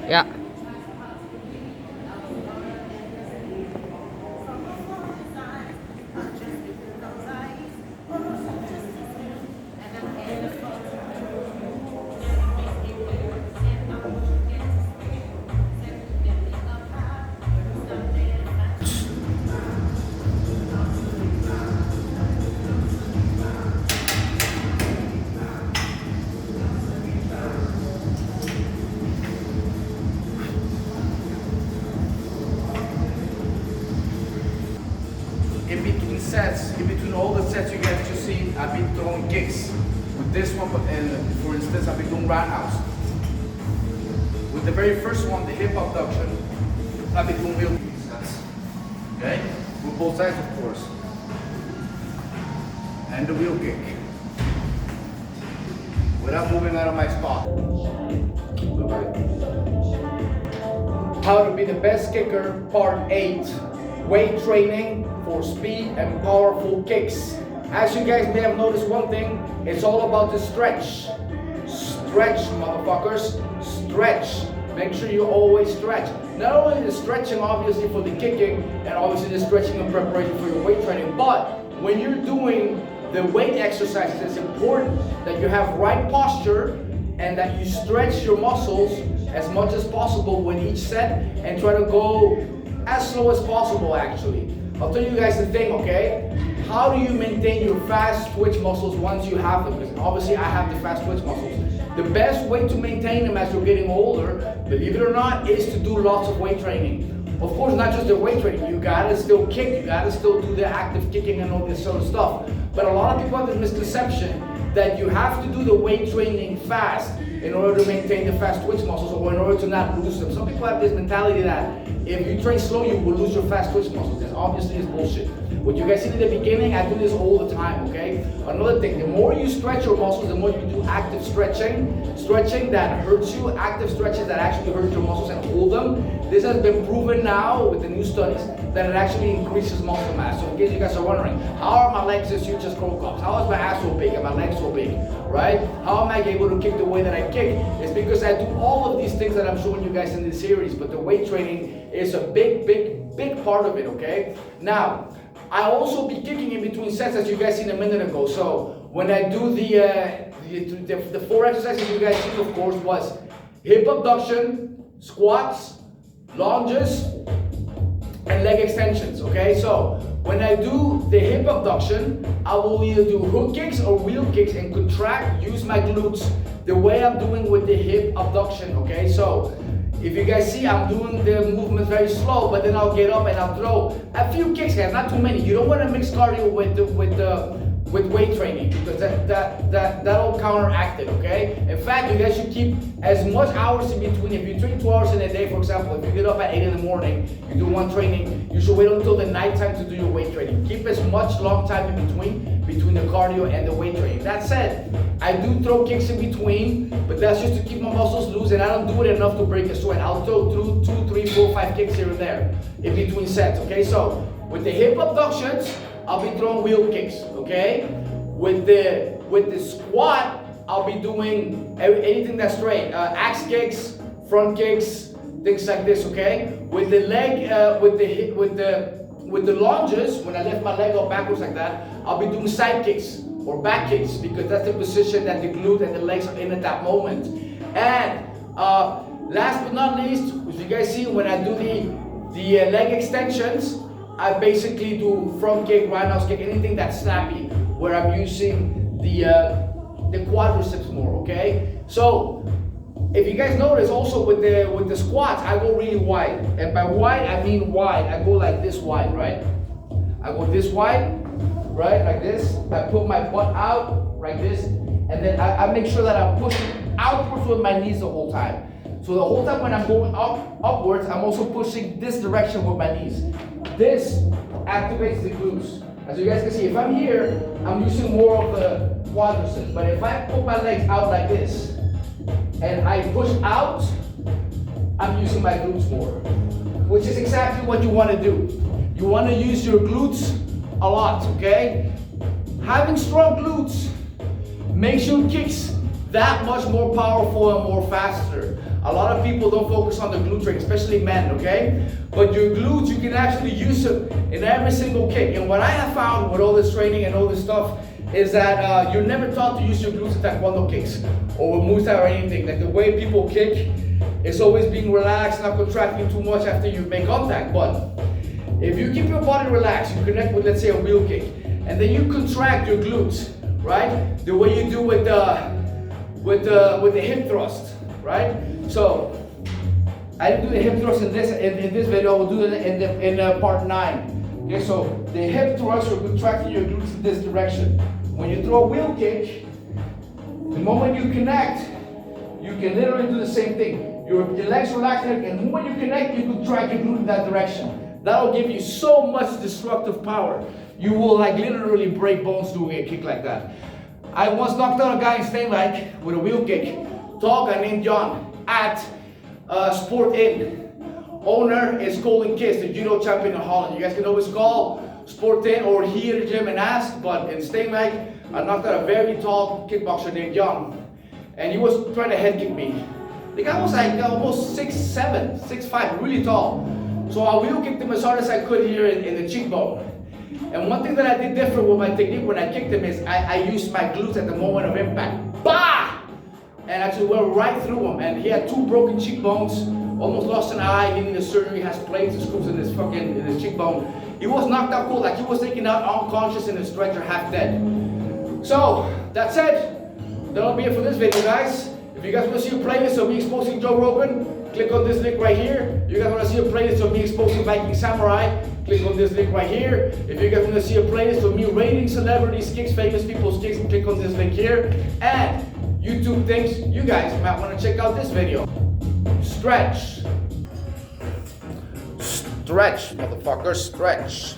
Yeah. In between sets, in between all the sets you guys just see, I've been throwing kicks. With this one, and for instance, I've been doing roundhouse. With the very first one, the hip abduction, I've been doing wheel kicks. Okay? With both sides, of course. And the wheel kick. Without moving out of my spot. How to be the best kicker, part 8. Weight training for speed and powerful kicks. As you guys may have noticed one thing, it's all about the stretch. Stretch, motherfuckers, stretch. Make sure you always stretch. Not only the stretching obviously for the kicking and obviously the stretching in preparation for your weight training, but when you're doing the weight exercises, it's important that you have right posture and that you stretch your muscles as much as possible with each set and try to go as slow as possible actually. I'll tell you guys the thing, okay? How do you maintain your fast twitch muscles once you have them? Because obviously I have the fast twitch muscles. The best way to maintain them as you're getting older, believe it or not, is to do lots of weight training. Of course, not just the weight training, you gotta still kick, you gotta still do the active kicking and all this sort of stuff. But a lot of people have this misconception that you have to do the weight training fast in order to maintain the fast twitch muscles or in order to not lose them. Some people have this mentality that if you train slow, you will lose your fast twitch muscles. This obviously is bullshit. What you guys see in the beginning, I do this all the time, okay? Another thing, the more you stretch your muscles, the more you do active stretching that hurts you, active stretches that actually hurt your muscles and hold them. This has been proven now with the new studies that it actually increases muscle mass. So in case you guys are wondering, how are my legs as huge as crow cups? How is my ass so big and my legs so big, right? How am I able to kick the way that I kick? It's because I do all of these things that I'm showing you guys in this series, but the weight training is a big part of it, okay? Now, I also be kicking in between sets as you guys seen a minute ago. So when I do the 4 exercises you guys seen, of course, was hip abduction, squats, lunges, and leg extensions, okay? So when I do the hip abduction, I will either do hook kicks or wheel kicks and contract, use my glutes the way I'm doing with the hip abduction, okay? So if you guys see, I'm doing the movement very slow, but then I'll get up and I'll throw a few kicks, guys, not too many. You don't want to mix cardio with weight training because that'll counteract it, okay? In fact, you guys should keep as much hours in between. If you train 2 hours in a day, for example, if you get up at 8 in the morning, you do one training, you should wait until the night time to do your weight training. Keep as much long time in between the cardio and the weight training. That said, I do throw kicks in between, but that's just to keep my muscles loose and I don't do it enough to break a sweat. I'll throw through 2, 3, 4, 5 kicks here and there in between sets, okay? So with the hip abductions, I'll be throwing wheel kicks, okay? With the squat, I'll be doing anything that's straight. Axe kicks, front kicks, things like this, okay? With the leg, with the lunges, when I lift my leg up backwards like that, I'll be doing side kicks or back kicks because that's the position that the glute and the legs are in at that moment. And last but not least, as you guys see, when I do the leg extensions, I basically do front kick, roundhouse kick, anything that's snappy, where I'm using the quadriceps more, okay? So if you guys notice also with the squats, I go really wide. And by wide, I mean wide. I go like this wide, right? I go this wide, right? Like this. I put my butt out like this. And then I make sure that I'm pushing outwards with my knees the whole time. So the whole time when I'm going upwards, I'm also pushing this direction with my knees. This activates the glutes. As you guys can see, if I'm here, I'm using more of the quadriceps. But if I put my legs out like this, and I push out, I'm using my glutes more. Which is exactly what you want to do. You want to use your glutes a lot, okay? Having strong glutes makes your kicks that much more powerful and more faster. A lot of people don't focus on the glute training, especially men, okay? But your glutes, you can actually use it in every single kick. And what I have found with all this training and all this stuff is that you're never taught to use your glutes in taekwondo kicks or with Muay Thai or anything. Like the way people kick is always being relaxed, not contracting too much after you make contact. But if you keep your body relaxed, you connect with, let's say, a wheel kick, and then you contract your glutes, right? The way you do with the hip thrust, right? So I didn't do the hip thrust in this video. I will do it in part 9. Okay, so the hip thrust, you're contracting your glutes in this direction. When you throw a wheel kick, the moment you connect, you can literally do the same thing. Your legs relax, and the moment you connect, you contract your glute in that direction. That'll give you so much destructive power. You will like literally break bones doing a kick like that. I once knocked out a guy in Steenwijk with a wheel kick. Tall guy named John at Sport Inn. Owner is Colin Kiss, the judo champion in Holland. You guys can always call Sport Inn or here at the gym and ask, but in Steenwijk, I knocked out a very tall kickboxer named John. And he was trying to head kick me. The guy was like almost 6'7", 6'5", really tall. So I wheel kicked him as hard as I could here in the cheekbone. And one thing that I did different with my technique when I kicked him is I used my glutes at the moment of impact. Bah! And actually went right through him. And he had 2 broken cheekbones, almost lost an eye, needing a surgery, has plates and screws in his cheekbone. He was knocked out cold, like he was taken out unconscious in a stretcher, half dead. So, that's it. That'll be it for this video, guys. If you guys want to see a playlist of me exposing Joe Rogan, click on this link right here. You guys want to see a playlist of me exposing Viking Samurai, click on this link right here. If you guys want to see a playlist of me rating celebrities' kicks, famous people's kicks, click on this link here. And YouTube thinks you guys might want to check out this video. Stretch. Stretch, motherfucker, stretch.